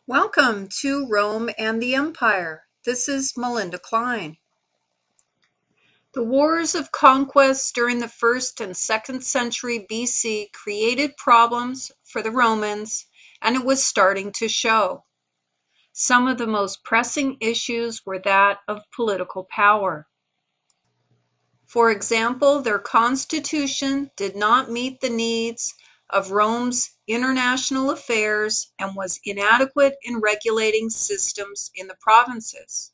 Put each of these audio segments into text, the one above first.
Welcome to Rome and the Empire. This is Melinda Klein. The wars of conquest during the 1st and 2nd century BC created problems for the Romans, and it was starting to show. Some of the most pressing issues were that of political power. For example, their constitution did not meet the needs of Rome's international affairs and was inadequate in regulating systems in the provinces.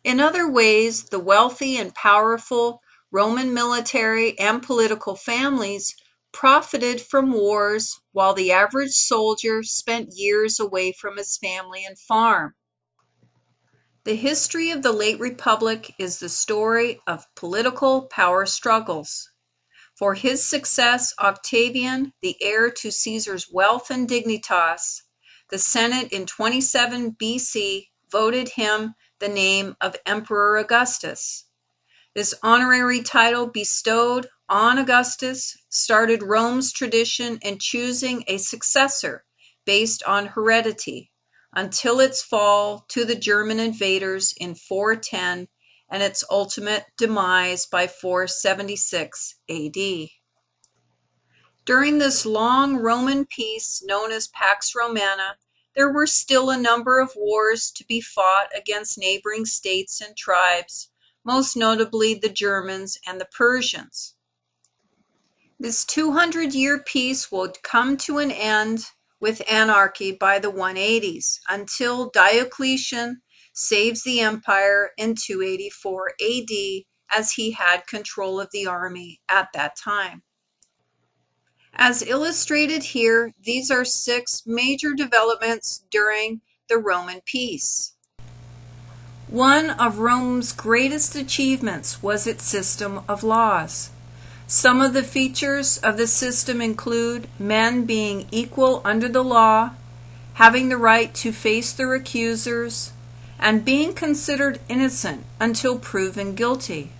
In other ways, the wealthy and powerful Roman military and political families profited from wars while the average soldier spent years away from his family and farm. The history of the late Republic is the story of political power struggles. For his success, Octavian, the heir to Caesar's wealth and dignitas, the Senate in 27 BC voted him the name of Emperor Augustus. This honorary title bestowed on Augustus started Rome's tradition in choosing a successor based on heredity, until its fall to the German invaders in 410 and its ultimate demise by 476 AD. During this long Roman peace known as Pax Romana, there were still a number of wars to be fought against neighboring states and tribes, most notably the Germans and the Persians. This 200-year peace would come to an end with anarchy by the 180s, until Diocletian saves the empire in 284 AD, as he had control of the army at that time. As illustrated here, these are 6 major developments during the Roman peace. One of Rome's greatest achievements was its system of laws. Some of the features of the system include men being equal under the law, having the right to face their accusers, and being considered innocent until proven guilty.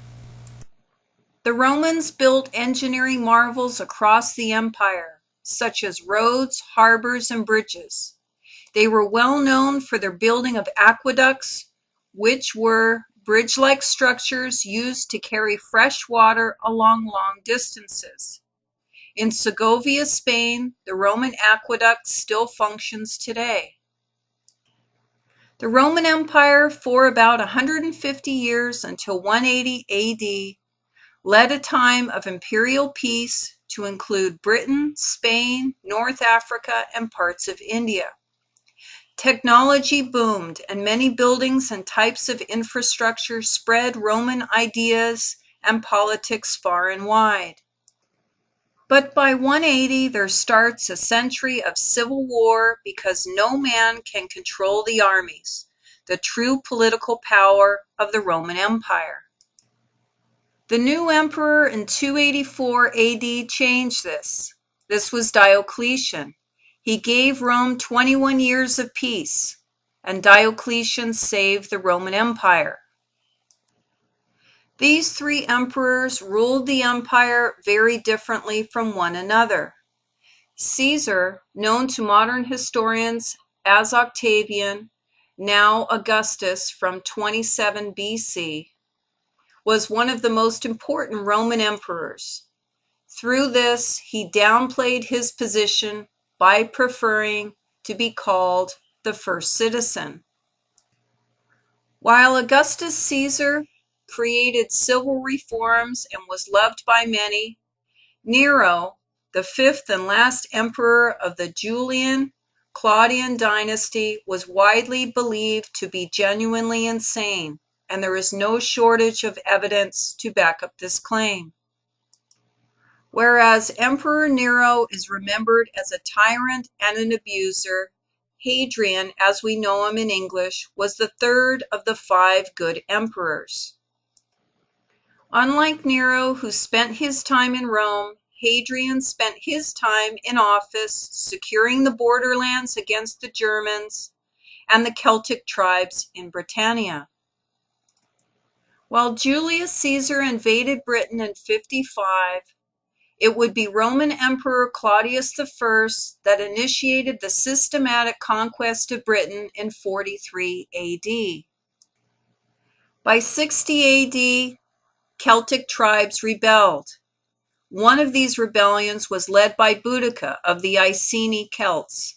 The Romans built engineering marvels across the empire, such as roads, harbors, and bridges. They were well known for their building of aqueducts, which were bridge-like structures used to carry fresh water along long distances. In Segovia, Spain, the Roman aqueduct still functions today. The Roman Empire, for about 150 years until 180 AD, led a time of imperial peace to include Britain, Spain, North Africa, and parts of India. Technology boomed, and many buildings and types of infrastructure spread Roman ideas and politics far and wide. But by 180, there starts a century of civil war because no man can control the armies, the true political power of the Roman Empire. The new emperor in 284 AD changed this. This was Diocletian. He gave Rome 21 years of peace, and Diocletian saved the Roman Empire. These 3 emperors ruled the empire very differently from one another. Caesar, known to modern historians as Octavian, now Augustus from 27 BC, was one of the most important Roman emperors. Through this, he downplayed his position by preferring to be called the first citizen. While Augustus Caesar created civil reforms and was loved by many, Nero, the 5th and last emperor of the Julian-Claudian dynasty, was widely believed to be genuinely insane, and there is no shortage of evidence to back up this claim. Whereas Emperor Nero is remembered as a tyrant and an abuser, Hadrian, as we know him in English, was the 3rd of the 5 good emperors. Unlike Nero, who spent his time in Rome, Hadrian spent his time in office securing the borderlands against the Germans and the Celtic tribes in Britannia. While Julius Caesar invaded Britain in 55, It would be Roman Emperor Claudius I that initiated the systematic conquest of Britain in 43 AD. By 60 AD, Celtic tribes rebelled. One of these rebellions was led by Boudicca of the Iceni Celts,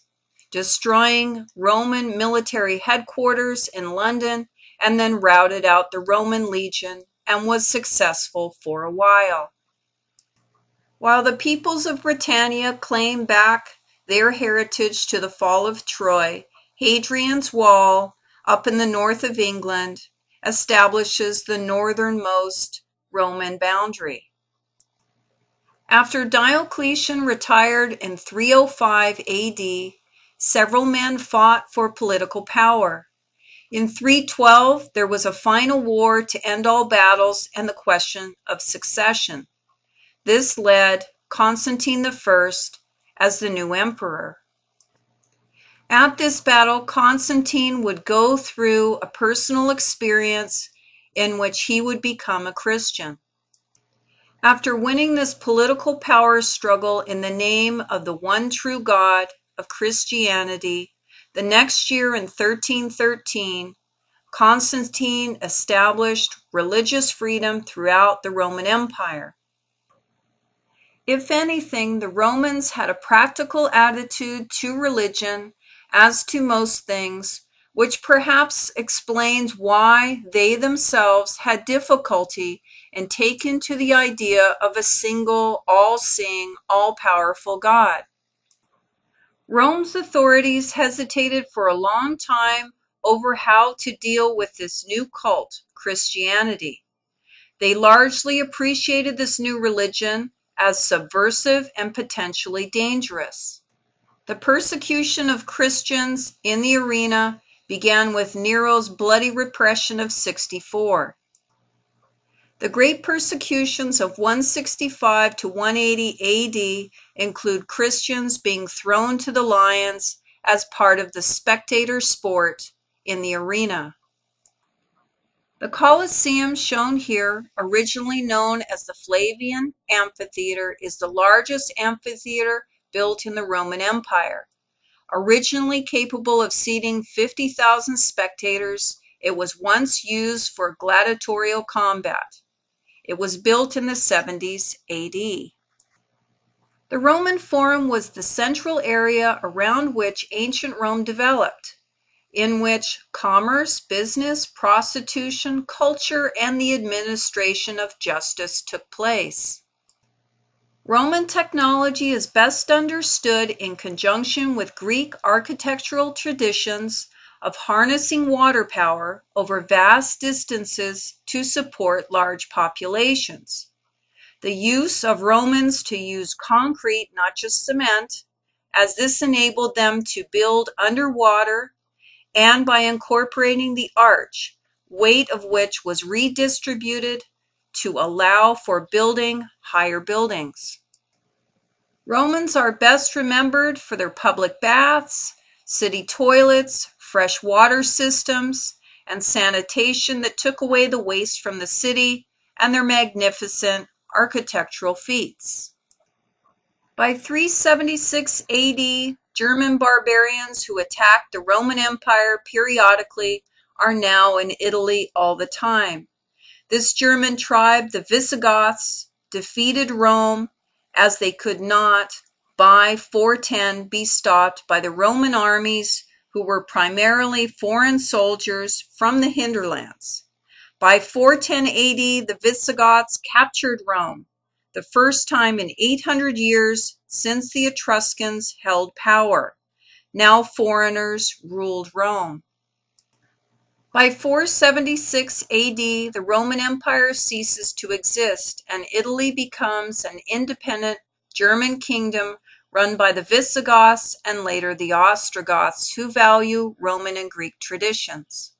destroying Roman military headquarters in London, and then routed out the Roman legion and was successful for a while. While the peoples of Britannia claim back their heritage to the fall of Troy, Hadrian's Wall, up in the north of England, establishes the northernmost Roman boundary. After Diocletian retired in 305 AD, several men fought for political power. In 312, there was a final war to end all battles and the question of succession. This led Constantine I as the new emperor. At this battle, Constantine would go through a personal experience in which he would become a Christian. After winning this political power struggle in the name of the one true God of Christianity, the next year in 1313, Constantine established religious freedom throughout the Roman Empire. If anything, the Romans had a practical attitude to religion, as to most things, which perhaps explains why they themselves had difficulty in taking to the idea of a single, all-seeing, all-powerful God. Rome's authorities hesitated for a long time over how to deal with this new cult, Christianity. They largely appreciated this new religion as subversive and potentially dangerous. The persecution of Christians in the arena began with Nero's bloody repression of 64. The great persecutions of 165 to 180 AD include Christians being thrown to the lions as part of the spectator sport in the arena. The Colosseum shown here, originally known as the Flavian Amphitheater, is the largest amphitheater built in the Roman Empire. Originally capable of seating 50,000 spectators, it was once used for gladiatorial combat. It was built in the 70s AD. The Roman Forum was the central area around which ancient Rome developed, in which commerce, business, prostitution, culture, and the administration of justice took place. Roman technology is best understood in conjunction with Greek architectural traditions of harnessing water power over vast distances to support large populations. The use of Romans to use concrete, not just cement, as this enabled them to build underwater, and by incorporating the arch, weight of which was redistributed to allow for building higher buildings. Romans are best remembered for their public baths, city toilets, fresh water systems, and sanitation that took away the waste from the city, and their magnificent architectural feats. By 376 AD, German barbarians who attacked the Roman Empire periodically are now in Italy all the time. This German tribe, the Visigoths, defeated Rome as they could not, by 410, be stopped by the Roman armies who were primarily foreign soldiers from the hinterlands. By 410 AD, the Visigoths captured Rome, the first time in 800 years since the Etruscans held power. Now foreigners ruled Rome. By 476 AD, the Roman Empire ceases to exist, and Italy becomes an independent German kingdom run by the Visigoths and later the Ostrogoths, who value Roman and Greek traditions.